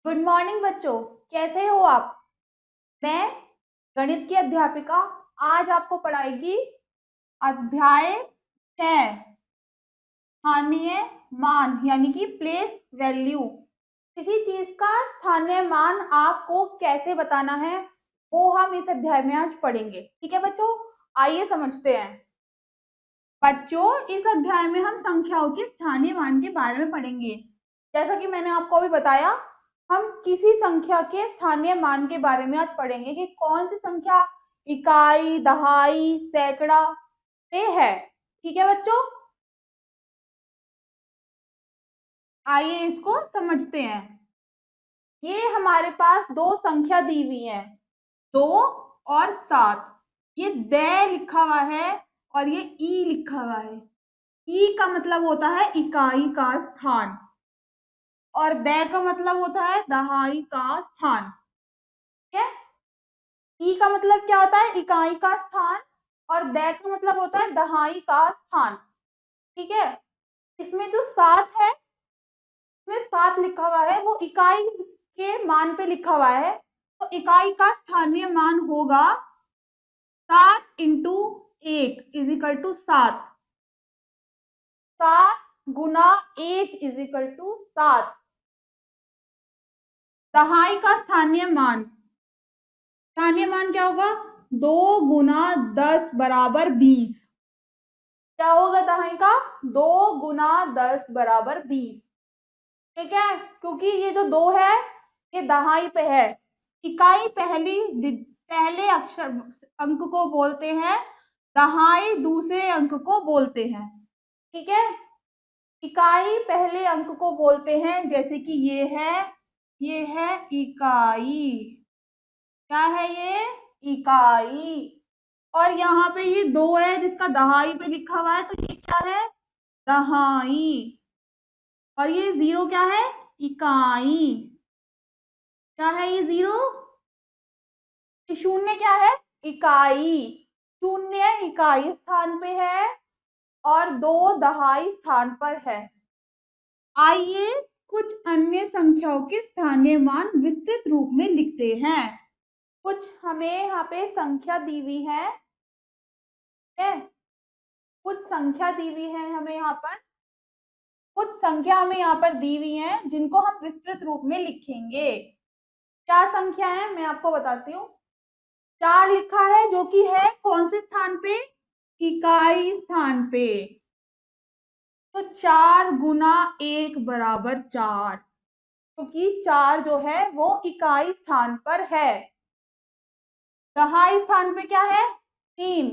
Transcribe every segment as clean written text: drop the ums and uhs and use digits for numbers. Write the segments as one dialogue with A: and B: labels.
A: Good morning बच्चों, कैसे हो आप। मैं गणित की अध्यापिका आज आपको पढ़ाएगी अध्याय 6 स्थानीय मान यानी कि प्लेस वैल्यू। किसी चीज का स्थानीय मान आपको कैसे बताना है वो हम इस अध्याय में आज पढ़ेंगे। ठीक है बच्चों, आइए समझते हैं। बच्चों, इस अध्याय में हम संख्याओं के स्थानीय मान के बारे में पढ़ेंगे। जैसा कि मैंने आपको अभी बताया, हम किसी संख्या के स्थानीय मान के बारे में आज पढ़ेंगे कि कौन सी संख्या इकाई, दहाई, सैकड़ा से है। ठीक है बच्चों, आइए इसको समझते हैं। ये हमारे पास दो संख्या दी हुई है, 2 और 7। ये द लिखा हुआ है और ये ई लिखा हुआ है। ई का मतलब होता है इकाई का स्थान और द का मतलब होता है दहाई का स्थान। ठीक है, ई का मतलब क्या होता है इकाई का स्थान और द का मतलब होता है दहाई का स्थान। ठीक है, इसमें जो 7 है, इसमें 7 लिखा हुआ है वो इकाई के मान पे लिखा हुआ है, तो इकाई का स्थानीय मान होगा 7 इंटू 1 इज इक्वल टू 7। 7 गुना 1 इज इक्वल टू 7। दहाई का स्थानीय मान क्या होगा, 2 गुना 10 बराबर 20। क्या होगा दहाई का, 2 गुना 10 बराबर 20। ठीक है, क्योंकि ये जो 2 है ये दहाई पे है। इकाई पहले अक्षर अंक को बोलते हैं, दहाई दूसरे अंक को बोलते हैं। ठीक है, इकाई पहले अंक को बोलते हैं, जैसे कि ये है इकाई। क्या है ये, इकाई। और यहाँ पे ये 2 है जिसका दहाई पे लिखा हुआ है, तो ये क्या है, दहाई। और ये 0 क्या है, इकाई। क्या है ये 0, ये शून्य क्या है, इकाई। शून्य इकाई स्थान पे है और 2 दहाई स्थान पर है। आइए कुछ अन्य संख्याओं के स्थानीय मान विस्तृत रूप में लिखते हैं। कुछ हमें यहाँ पे संख्या दी हुई है, कुछ संख्या दी हुई है हमें यहाँ पर, कुछ संख्या हमें यहाँ पर दी हुई है जिनको हम विस्तृत रूप में लिखेंगे। क्या संख्या है मैं आपको बताती हूँ। 4 लिखा है जो कि है कौन से स्थान पे, इकाई स्थान पे। तो 4 गुना 1 बराबर 4, क्योंकि 4 जो है वो इकाई स्थान पर है। दहाई स्थान पे क्या है, 3।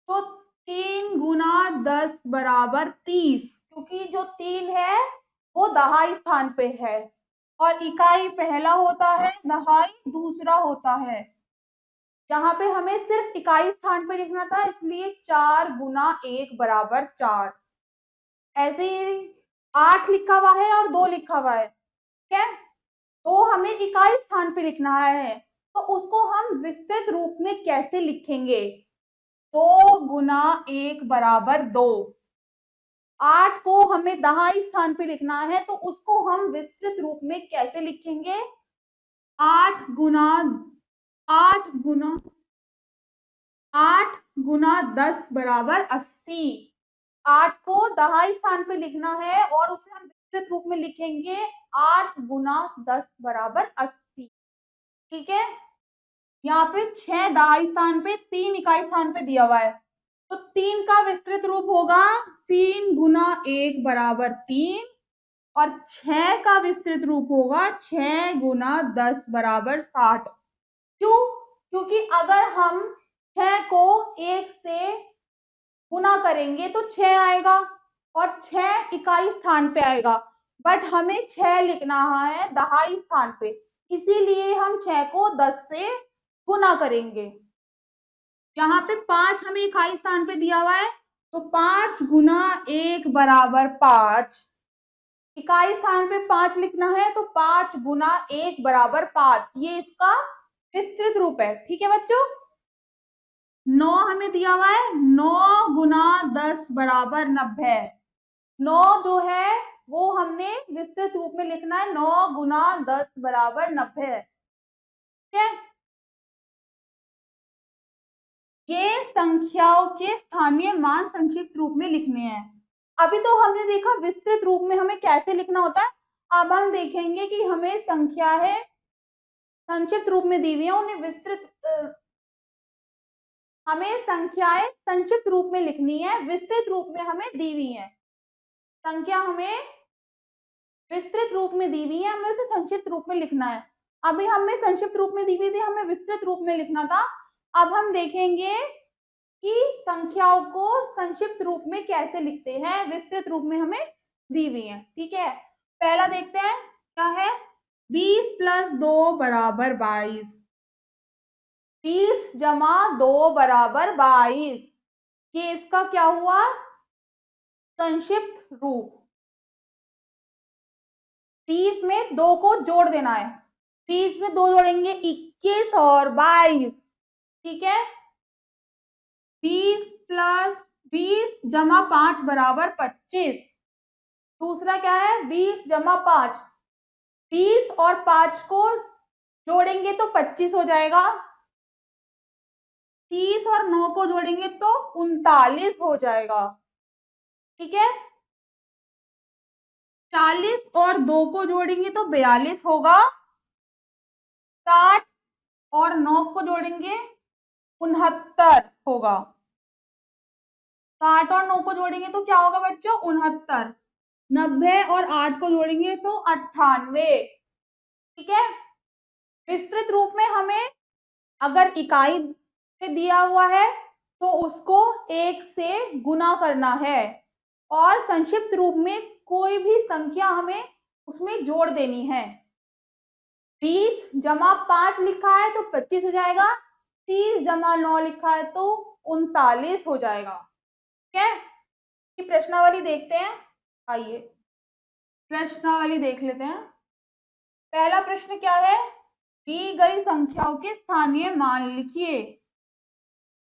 A: तो 3 गुना 10 बराबर 30, क्योंकि जो 3 है वो दहाई स्थान पे है और इकाई पहला होता है, दहाई दूसरा होता है। यहाँ पे हमें सिर्फ इकाई स्थान पे लिखना था, इसलिए 4 गुना 1 बराबर 4। ऐसे ही 8 लिखा हुआ है और 2 लिखा हुआ है। ठीक है, तो हमें इकाई स्थान पे लिखना है, तो उसको हम विस्तृत रूप में कैसे लिखेंगे। 2 गुना 1 बराबर 2। 8 को हमें दहाई स्थान पे लिखना है, तो उसको हम विस्तृत रूप में कैसे लिखेंगे। 8 गुना 8 गुना 8 गुना 10 बराबर 80। 8 को दहाई स्थान पे लिखना है और उसे हम विस्तृत रूप में लिखेंगे 8 गुना 10 बराबर 80। ठीक है, यहाँ पे 6 दहाई स्थान पे, 3 इकाई स्थान पे दिया हुआ है, तो 3 का विस्तृत रूप होगा 3 गुना 1 बराबर 3 और 6 का विस्तृत रूप होगा 6 गुना 10 बराबर 60। क्यों, क्योंकि अगर हम 6 को 1 से गुना करेंगे तो 6 आएगा और 6 इकाई स्थान पे आएगा, बट हमें 6 लिखना है दहाई स्थान पे, इसीलिए हम 6 को 10 से गुना करेंगे। यहाँ पे 5 हमें इकाई स्थान पे दिया हुआ है, तो 5 गुना 1 बराबर 5। इकाई स्थान पे 5 लिखना है, तो 5 गुना 1 बराबर 5, ये इसका विस्तृत रूप है। ठीक है बच्चों, 9 हमें दिया हुआ है, 9 गुना 10 बराबर 90। 9 जो है वो हमने विस्तृत रूप में लिखना है। 9 गुना 10 बराबर 90 है। ठीक है, ये संख्याओं के स्थानीय मान संक्षिप्त रूप में लिखने हैं। अभी तो हमने देखा विस्तृत रूप में हमें कैसे लिखना होता है। अब हम देखेंगे कि हमें संख्या है संक्षिप्त रूप में दी हुई है, उन्हें हमें संख्याएं संक्षिप्त रूप में लिखनी है, विस्तृत रूप में हमें दी हुई है। संख्या हमें विस्तृत रूप में दी हुई है, हमें उसे संक्षिप्त रूप में लिखना है। अभी हमें संक्षिप्त रूप में दी हुई थी, हमें विस्तृत रूप में लिखना था। अब हम देखेंगे कि संख्याओं को संक्षिप्त रूप में कैसे लिखते हैं, विस्तृत रूप में हमें दी हुई है। ठीक है, पहला देखते हैं क्या है। 20 प्लस 2 बराबर 22। 20 जमा 2 बराबर 22। ये इसका क्या हुआ, संक्षिप्त रूप। 30 में 2 को जोड़ देना है। 30 में 2 जोड़ेंगे 21 और 22। ठीक है, 20 प्लस 20 जमा 5 बराबर 25। दूसरा क्या है, 20 जमा 5। 20 और 5 को जोड़ेंगे तो 25 हो जाएगा। 30 और 9 को जोड़ेंगे तो 39 हो जाएगा। ठीक है, 40 और 2 को जोड़ेंगे तो 42 होगा। 60 और 9 को जोड़ेंगे 69 होगा। 60 और 9 को जोड़ेंगे तो क्या होगा बच्चों, 69। 90 और 8 को जोड़ेंगे तो 98। ठीक है, विस्तृत रूप में हमें अगर इकाई से दिया हुआ है तो उसको 1 से गुना करना है, और संक्षिप्त रूप में कोई भी संख्या हमें उसमें जोड़ देनी है। 20 जमा 5 लिखा है तो 25 हो जाएगा। 30 जमा 9 लिखा है तो 39 हो जाएगा। ठीक है, कि प्रश्नावली देखते हैं। आइए प्रश्नावली देख लेते हैं। पहला प्रश्न क्या है, दी गई संख्याओं के स्थानीय मान लिखिए।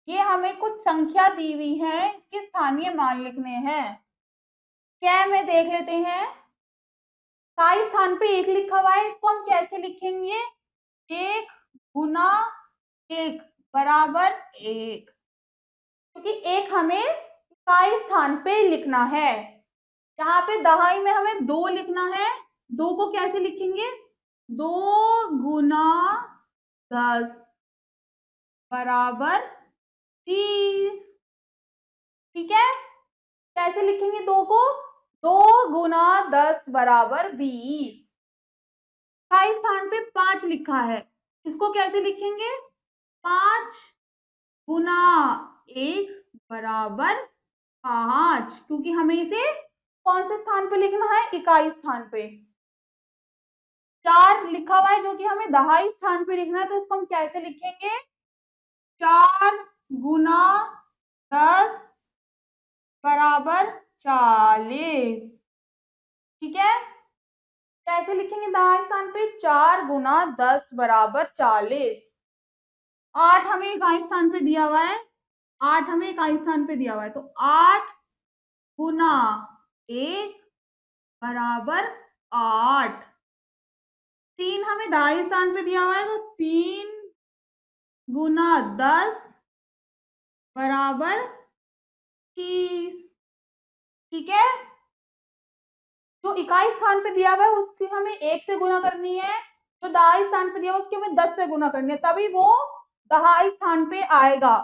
A: ये हमें कुछ संख्या दी हुई है, इसके स्थानीय मान लिखने हैं। क्या में देख लेते हैं। स्थायी स्थान पे 1 लिखा हुआ है, इसको हम कैसे लिखेंगे, 1 गुना 1 बराबर 1, क्योंकि 1 हमें स्थायी स्थान पे लिखना है। यहाँ पे दहाई में हमें 2 लिखना है। 2 को कैसे लिखेंगे, 2 गुना 10 बराबर 30। ठीक है, कैसे लिखेंगे 2 को, 2 गुना 10 बराबर 20। स्थायी स्थान पे 5 लिखा है, इसको कैसे लिखेंगे, 5 गुना 1 बराबर 5, क्योंकि हमें इसे कौन से स्थान पे लिखना है, इकाई स्थान पे। 4 लिखा हुआ है जो कि हमें दहाई स्थान पे लिखना है, तो इसको हम कैसे लिखेंगे, 4 गुना 10 बराबर 40। ठीक है, कैसे लिखेंगे दहाई स्थान पे, 4 गुना 10 बराबर 40। 8 हमें इकाई स्थान पे दिया हुआ है, 8 हमें इकाई स्थान पे दिया हुआ है, तो 8 गुना 1 बराबर 8। 3 हमें दहाई स्थान पे दिया हुआ है, तो 3 गुना 10 बराबर 30। ठीक है, जो इकाई स्थान पे दिया हुआ है उसकी हमें 1 से गुना करनी है, जो दहाई स्थान पे दिया हुआ है उसकी हमें 10 से गुना करनी है, तभी वो दहाई स्थान पे आएगा,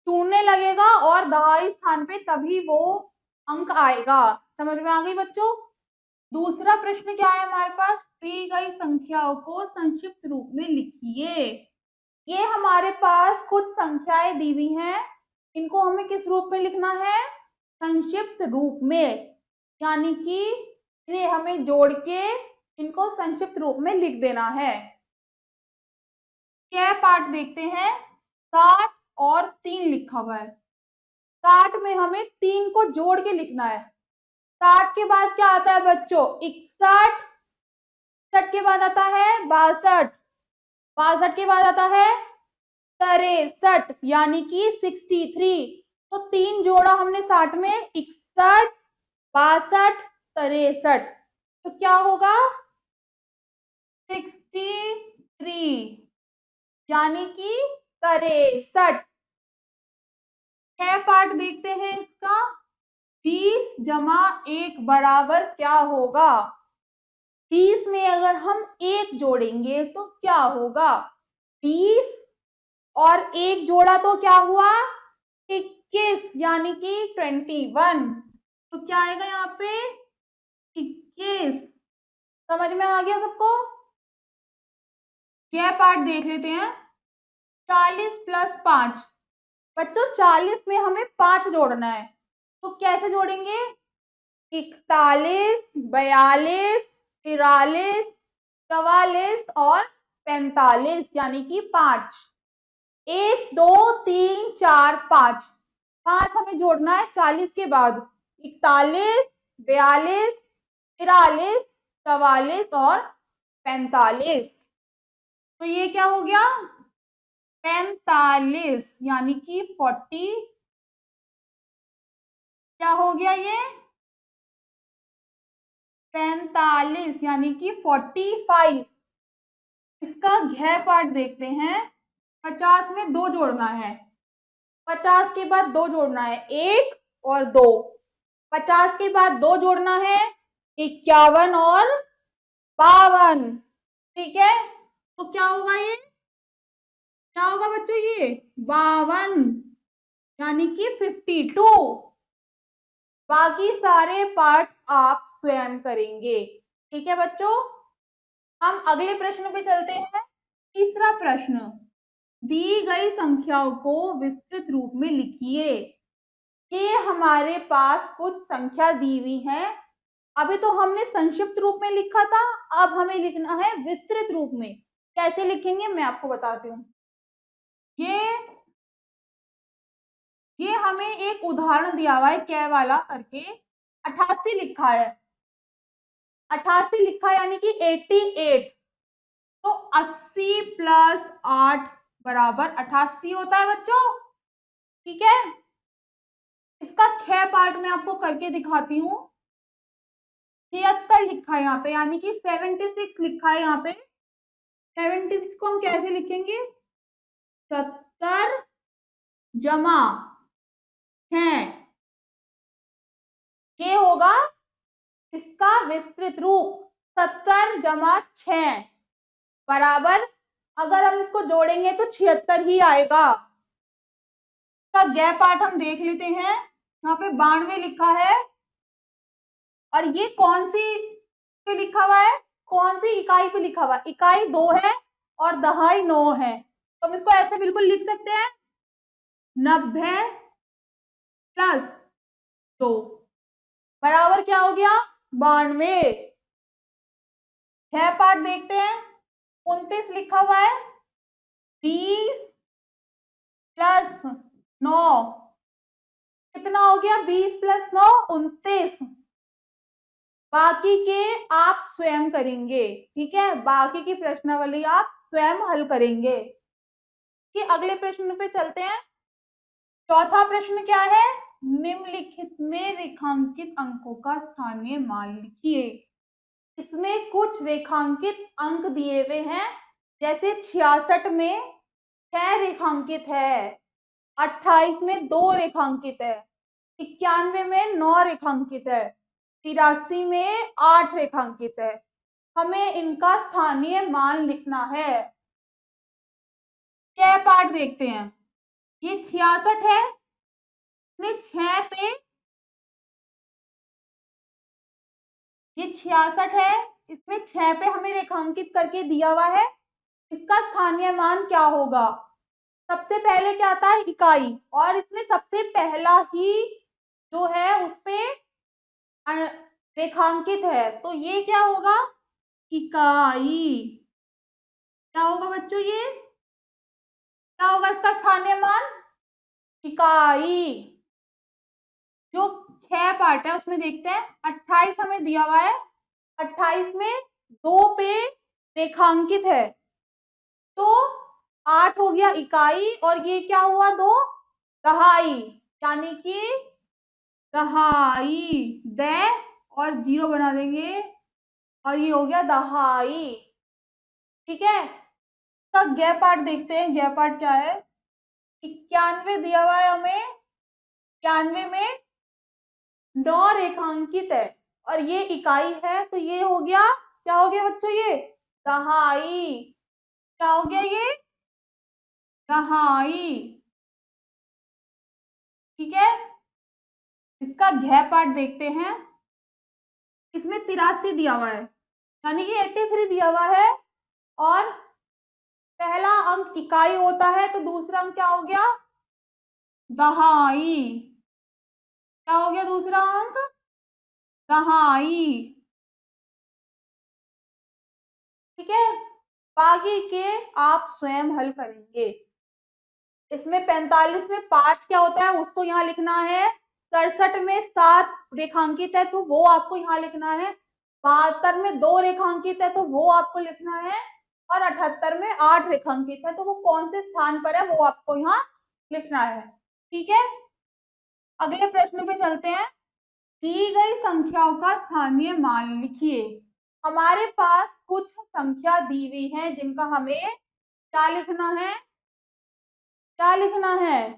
A: शून्य लगेगा और दहाई स्थान पे तभी वो अंक आएगा। समझ में आ गई बच्चों। दूसरा प्रश्न क्या है हमारे पास, दी गई संख्याओं को संक्षिप्त रूप में लिखिए। ये हमारे पास कुछ संख्याएं दी हुई हैं, इनको हमें किस रूप में लिखना है, संक्षिप्त रूप में, यानी कि इन्हें हमें जोड़ के इनको संक्षिप्त रूप में लिख देना है। क्या पार्ट देखते हैं, 60 और 3 लिखा हुआ है। 60 में हमें 3 को जोड़ के लिखना है। 60 के बाद क्या आता है बच्चों, 61। 61 के बाद आता है 62। 62 के बाद आता है 63, यानी कि 63। तो 3 जोड़ा हमने 60 में, 61, 62, 63, तो क्या होगा 63, यानी कि 63। 6 पार्ट देखते हैं इसका। 30 जमा 1 बराबर क्या होगा? 30 में अगर हम 1 जोड़ेंगे तो क्या होगा? 30 और 1 जोड़ा तो क्या हुआ? 21, यानी कि 21। तो क्या आएगा यहाँ पे? 21। समझ में आ गया सबको? यह पार्ट देख लेते हैं। 40 प्लस 5। बच्चों 40 में हमें 5 जोड़ना है, तो कैसे जोड़ेंगे? 41, 42, 43, 44 और 45, यानी कि 5। 1 2 3 4 5, 5 हमें जोड़ना है 40 के बाद। 41, 42, 43, 44 और 45। तो ये क्या हो गया? 45, यानी कि 40। क्या हो गया ये? 45, यानी कि 45। इसका घ पार्ट देखते हैं। 50 में 2 जोड़ना है, 50 के बाद 2 जोड़ना है, 1 और 2। 50 के बाद 2 जोड़ना है, 51 और 52। ठीक है, तो क्या होगा ये? क्या होगा बच्चों ये? 52, यानी कि 52। बाकी सारे पार्ट आप स्वयं करेंगे। ठीक है बच्चों, हम अगले प्रश्न पे चलते हैं। तीसरा प्रश्न, दी गई संख्याओं को विस्तृत रूप में लिखिए। ये हमारे पास कुछ संख्या दी हुई है। अभी तो हमने संक्षिप्त रूप में लिखा था, अब हमें लिखना है विस्तृत रूप में। कैसे लिखेंगे मैं आपको बताती हूँ। ये हमें एक उदाहरण दिया हुआ है कै वाला करके। 88 लिखा है, 88 लिखा है यानी कि 88। तो 80 प्लस 8 बराबर 88 होता है बच्चों। ठीक है, इसका ख पार्ट में आपको करके दिखाती हूँ। 76 लिखा है यहाँ पे, यानी कि 76 लिखा है यहाँ पे। 76 को हम कैसे लिखेंगे? 70 जमा 6, ये होगा इसका विस्तृत रूप। 70 जमा 6 बराबर, अगर हम इसको जोड़ेंगे तो 76 ही आएगा। इसका गै पार्ट हम देख लेते हैं। यहाँ पे 92 लिखा है, और ये कौन सी पे लिखा हुआ है? कौन सी इकाई पे लिखा हुआ है? इकाई 2 है और दहाई 9 है। तो हम इसको ऐसे बिल्कुल लिख सकते हैं, 90 प्लस 2 बराबर क्या हो गया? 92। 6 पार्ट देखते हैं। 29 लिखा हुआ है, 20 प्लस 9 कितना हो गया? 20 प्लस 9 29। बाकी के आप स्वयं करेंगे। ठीक है, बाकी की प्रश्नावली आप स्वयं हल करेंगे। कि अगले प्रश्न पे चलते हैं। चौथा प्रश्न क्या है? निम्नलिखित में रेखांकित अंकों का स्थानीय मान लिखिए। इसमें कुछ रेखांकित अंक दिए हुए हैं, जैसे 66 में 6 रेखांकित है, 28 में 2 रेखांकित है, 91 में 9 रेखांकित है, 83 में 8 रेखांकित है। हमें इनका स्थानीय मान लिखना है। क्या पार्ट देखते हैं। ये 66 है, इसमें 6 पे, ये 66 है, इसमें 6 पे हमें रेखांकित करके दिया हुआ है। इसका स्थानीय मान क्या होगा? सबसे पहले क्या आता है? इकाई, और इसमें सबसे पहला ही जो है उसपे रेखांकित है, तो ये क्या होगा? इकाई। क्या होगा बच्चों? ये क्या होगा इसका स्थानीय मान? इकाई। जो 6 पार्ट है उसमें देखते हैं। 28 हमें दिया हुआ है, 28 में 2 पे रेखांकित है, तो 8 हो गया इकाई, और ये क्या हुआ? 2 दहाई, यानी कि दहाई। और 0 बना देंगे और ये हो गया दहाई। ठीक है, इसका गै पार्ट देखते हैं। गै पार्ट क्या है? 91 दिया हुआ है हमें, 91 में 9 रेखांकित है और ये इकाई है, तो ये हो गया, क्या हो गया बच्चों? ये दहाई। क्या हो गया? ये दहाई। ठीक है, इसका घ पार्ट देखते हैं। इसमें 83 दिया हुआ है, यानी कि 83 दिया हुआ है और पहला अंक इकाई होता है, तो दूसरा अंक क्या हो गया? दहाई। क्या हो गया दूसरा अंक? दहाई। ठीक है, बाकी के आप स्वयं हल करेंगे। इसमें 45 में 5 क्या होता है उसको यहाँ लिखना है। 67 में 7 रेखांकित है तो वो आपको यहाँ लिखना है। 72 में 2 रेखांकित है तो वो आपको लिखना है। और 78 में 8 रेखांकित है तो वो कौन से स्थान पर है वो आपको यहाँ लिखना है। ठीक है, अगले प्रश्न पे चलते हैं। दी गई संख्याओं का स्थानीय मान लिखिए। हमारे पास कुछ संख्या दी हुई है जिनका हमें क्या लिखना है? क्या लिखना है?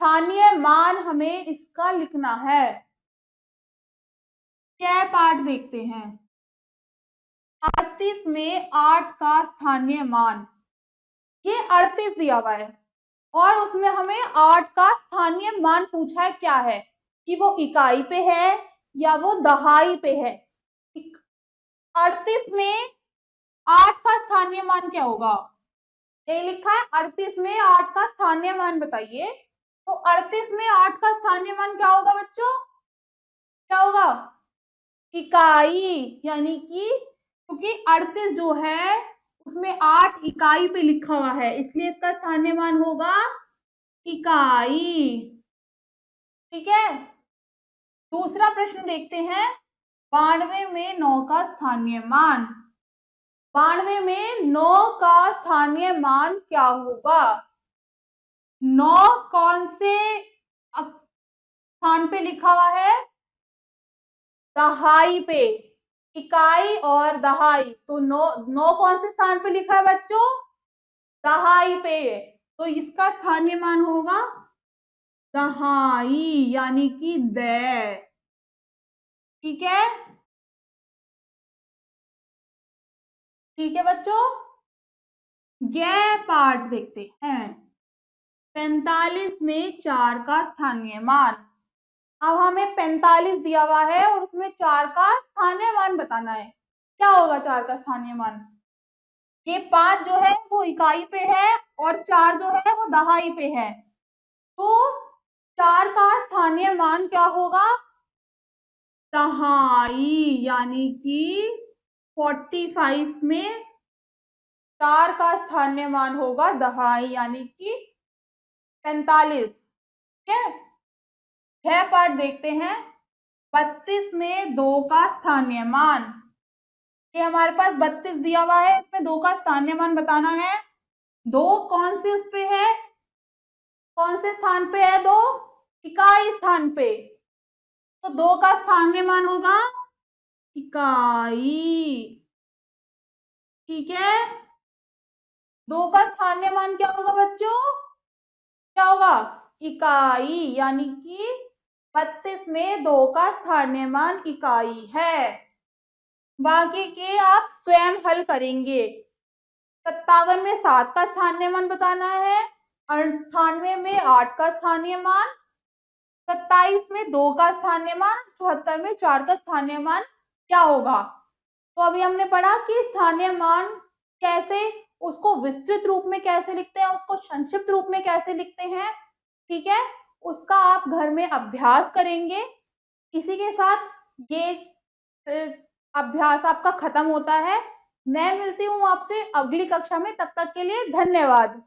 A: स्थानीय मान हमें इसका लिखना है। क्या पार्ट देखते हैं। 38 में 8 का स्थानीय मान, ये 38 दिया हुआ है और उसमें हमें 8 का स्थानीय मान पूछा है। क्या है कि वो इकाई पे है या वो दहाई पे है। 38 में 8 का स्थानीय मान क्या होगा? ये लिखा है 38 में 8 का स्थानीय मान बताइए। तो 38 में 8 का स्थानीय मान क्या होगा बच्चों? क्या होगा? इकाई, यानी कि क्योंकि 38 जो है उसमें 8 इकाई पे लिखा हुआ है, इसलिए इसका स्थानीय मान होगा इकाई। ठीक है, दूसरा प्रश्न देखते हैं। 92 में 9 का स्थानीय मान। 92 में 9 का स्थानीय मान क्या होगा? 9 कौन से स्थान पे लिखा हुआ है? दहाई पे। इकाई और दहाई, तो 9 कौन से स्थान पे लिखा है बच्चों? दहाई पे। तो इसका स्थानीय मान होगा दहाई, यानी कि द। ठीक है, ठीक है बच्चों, गै पार्ट देखते हैं। 45 में 4 का स्थानीय मान। अब हमें 45 दिया हुआ है और उसमें 4 का स्थानीय मान बताना है। क्या होगा 4 का स्थानीय मान? ये 5 जो है वो इकाई पे है और 4 जो है वो दहाई पे है, तो 4 का स्थानीय मान क्या होगा? दहाई, यानी कि 45 में 4 का स्थानीय मान होगा दहाई, यानी कि 45। ठीक है, 6 पार्ट देखते हैं। 32 में 2 का स्थानीय मान। ये हमारे पास 32 दिया हुआ है, इसमें 2 का स्थानीय मान बताना है। 2 कौन से उस पे है? कौन से स्थान पे है? 2 इकाई स्थान पे, तो 2 का स्थानीय मान होगा इकाई। ठीक है, 2 का स्थानीय मान क्या होगा बच्चों? क्या होगा? इकाई, यानी कि 32 में 2 का स्थानीय मान इकाई है। बाकी के आप स्वयं हल करेंगे। 57 में 7 का स्थानीय मान बताना है। 98 में 8 का स्थानीय मान। 27 में 2 का स्थानीय मान। 74 में 4 का स्थानीय मान क्या होगा? तो अभी हमने पढ़ा कि स्थानीय मान कैसे, उसको विस्तृत रूप में कैसे लिखते हैं, उसको संक्षिप्त रूप में कैसे लिखते हैं। ठीक है, उसका आप घर में अभ्यास करेंगे। इसी के साथ ये अभ्यास आपका खत्म होता है। मैं मिलती हूँ आपसे अगली कक्षा में, तब तक के लिए धन्यवाद।